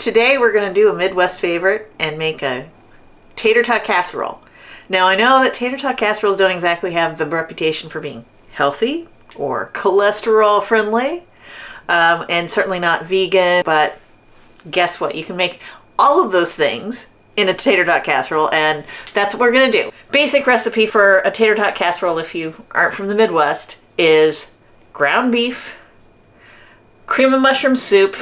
Today we're going to do a Midwest favorite and make a tater tot casserole. Now I know that tater tot casseroles don't exactly have the reputation for being healthy or cholesterol friendly, and certainly not vegan, but guess what? You can make all of those things in a tater tot casserole, and that's what we're going to do. Basic recipe for a tater tot casserole, if you aren't from the Midwest, is ground beef, cream of mushroom soup,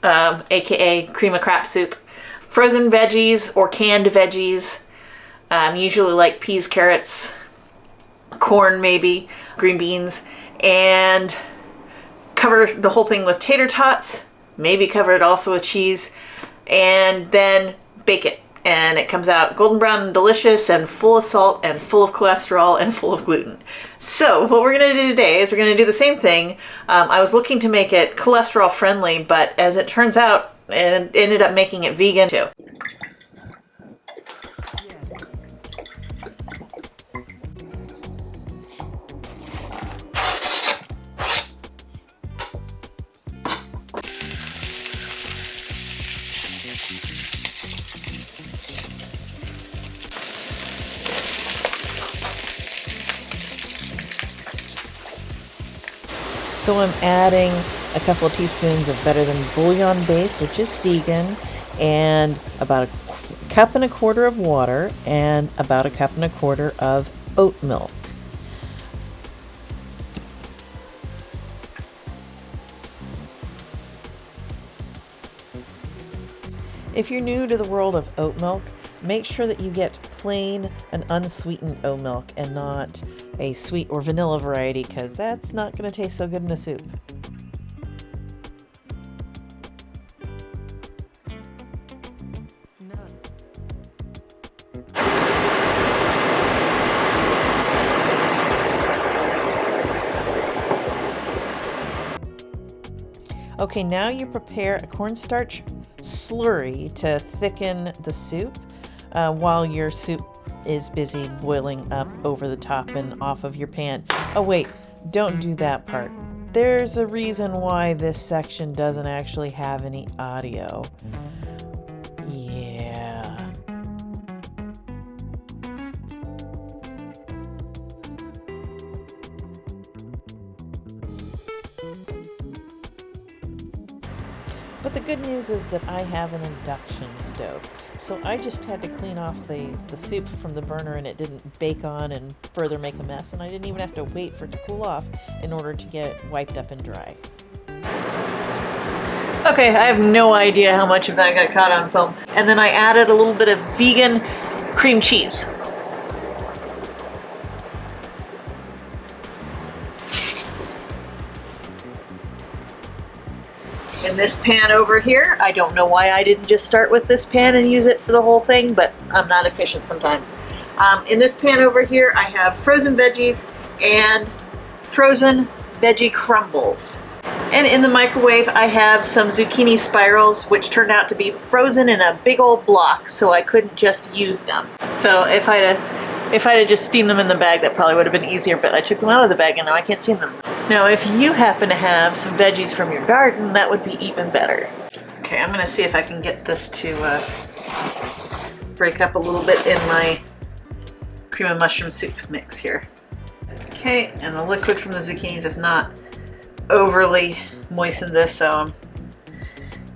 aka cream of crap soup, frozen veggies or canned veggies, usually like peas, carrots, corn maybe, green beans, and cover the whole thing with tater tots, maybe cover it also with cheese, and then bake it. And it comes out golden brown and delicious and full of salt and full of cholesterol and full of gluten. So what we're going to do today is we're going to do the same thing. I was looking to make it cholesterol friendly, but as it turns out, it ended up making it vegan too. So I'm adding a couple of teaspoons of Better Than Bouillon base, which is vegan, and about a cup and a quarter of water, and about a cup and a quarter of oat milk. If you're new to the world of oat milk, make sure that you get plain and unsweetened oat milk and not a sweet or vanilla variety, because that's not going to taste so good in a soup. Okay, now you prepare a cornstarch slurry to thicken the soup while your soup is busy boiling up over the top and off of your pan. Oh wait, don't do that part. There's a reason why this section doesn't actually have any audio. Yeah. But the good news is that I have an induction stove, so I just had to clean off the soup from the burner and it didn't bake on and further make a mess, and I didn't even have to wait for it to cool off in order to get it wiped up and dry. Okay, I have no idea how much of that got caught on film. And then I added a little bit of vegan cream cheese. In this pan over here, I don't know why I didn't just start with this pan and use it for the whole thing, but I'm not efficient sometimes. In this pan over here, I have frozen veggies and frozen veggie crumbles. And in the microwave, I have some zucchini spirals, which turned out to be frozen in a big old block, so I couldn't just use them. So if I'd have just steamed them in the bag, that probably would have been easier, but I took them out of the bag and now I can't steam them. Now, if you happen to have some veggies from your garden, that would be even better. Okay, I'm gonna see if I can get this to break up a little bit in my cream of mushroom soup mix here. Okay, and the liquid from the zucchinis is not overly moistened this, so I'm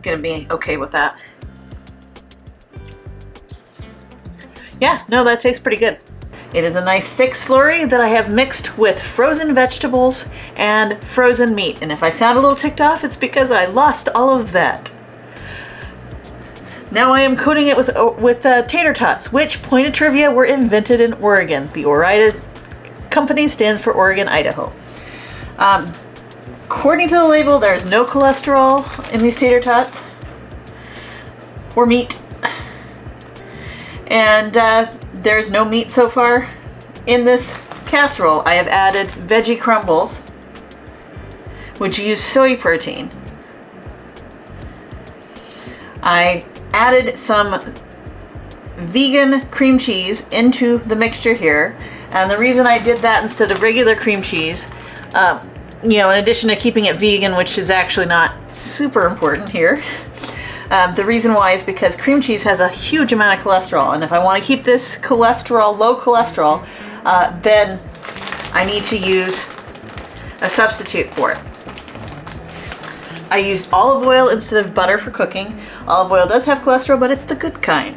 gonna be okay with that. Yeah, no, that tastes pretty good. It is a nice thick slurry that I have mixed with frozen vegetables and frozen meat. And if I sound a little ticked off, it's because I lost all of that. Now I am coating it with tater tots, which, point of trivia, were invented in Oregon. The Ore-Ida company stands for Oregon, Idaho. According to the label, there's no cholesterol in these tater tots or meat. And there's no meat so far. In this casserole, I have added veggie crumbles, which use soy protein. I added some vegan cream cheese into the mixture here. And the reason I did that instead of regular cream cheese, in addition to keeping it vegan, which is actually not super important here, The reason why is because cream cheese has a huge amount of cholesterol, and if I want to keep this cholesterol low cholesterol, then I need to use a substitute for it. I used olive oil instead of butter for cooking. Olive oil does have cholesterol, but it's the good kind.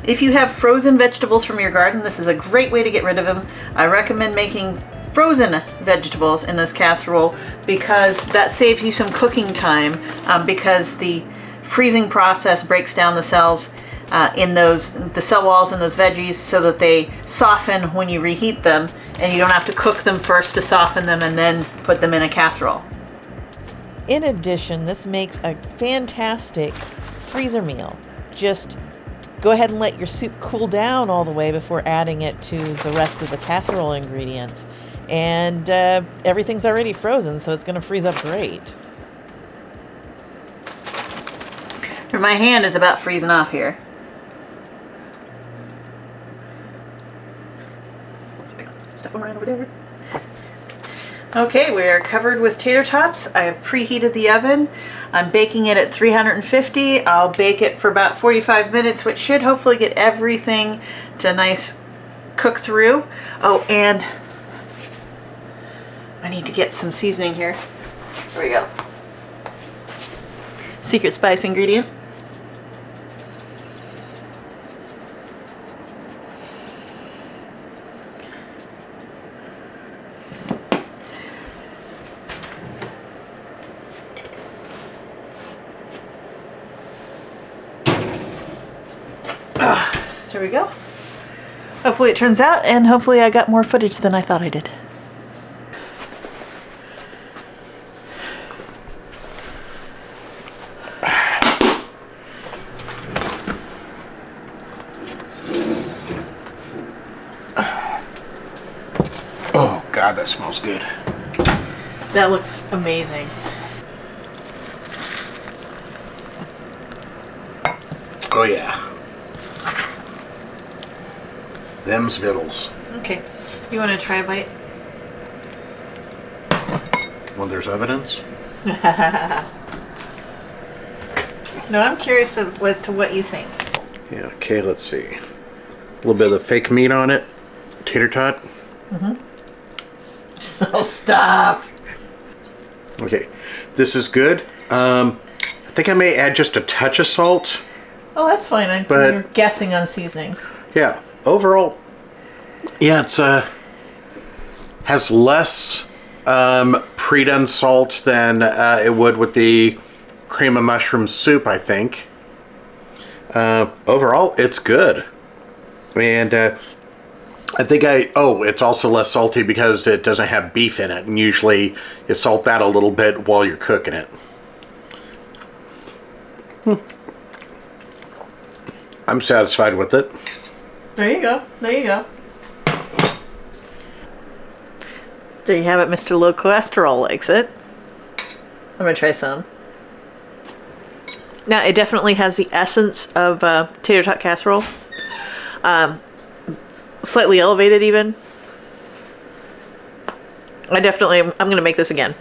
If you have frozen vegetables from your garden, this is a great way to get rid of them. I recommend making frozen vegetables in this casserole because that saves you some cooking time, because the freezing process breaks down the cells in the cell walls in those veggies so that they soften when you reheat them, and you don't have to cook them first to soften them and then put them in a casserole. In addition, this makes a fantastic freezer meal. Just go ahead and let your soup cool down all the way before adding it to the rest of the casserole ingredients. And everything's already frozen, so it's going to freeze up great. My hand is about freezing off here. Stuff them right over there. Okay, we're covered with tater tots. I have preheated the oven. I'm baking it at 350. I'll bake it for about 45 minutes, which should hopefully get everything to nice cook through. Oh, and I need to get some seasoning here. There we go. Secret spice ingredient. Here we go. Hopefully it turns out, and hopefully I got more footage than I thought I did. Oh God, that smells good. That looks amazing. Oh yeah. Them's vittles. Okay, you want to try a bite? When there's evidence. No, I'm curious as to what you think. Yeah, okay, let's see. A little bit of the fake meat on it. Tater tot. Oh, stop. Okay, this is good. I think I may add just a touch of salt. Oh, that's fine. You're guessing on seasoning. Yeah, overall, yeah, it's has less pre-done salt than it would with the cream of mushroom soup, I think. Overall, it's good. And I think it's also less salty because it doesn't have beef in it, and usually you salt that a little bit while you're cooking it. I'm satisfied with it. There you go. There you go. There you have it. Mr. Low Cholesterol likes it. I'm going to try some. Now, it definitely has the essence of tater tot casserole. Slightly elevated even. I'm going to make this again.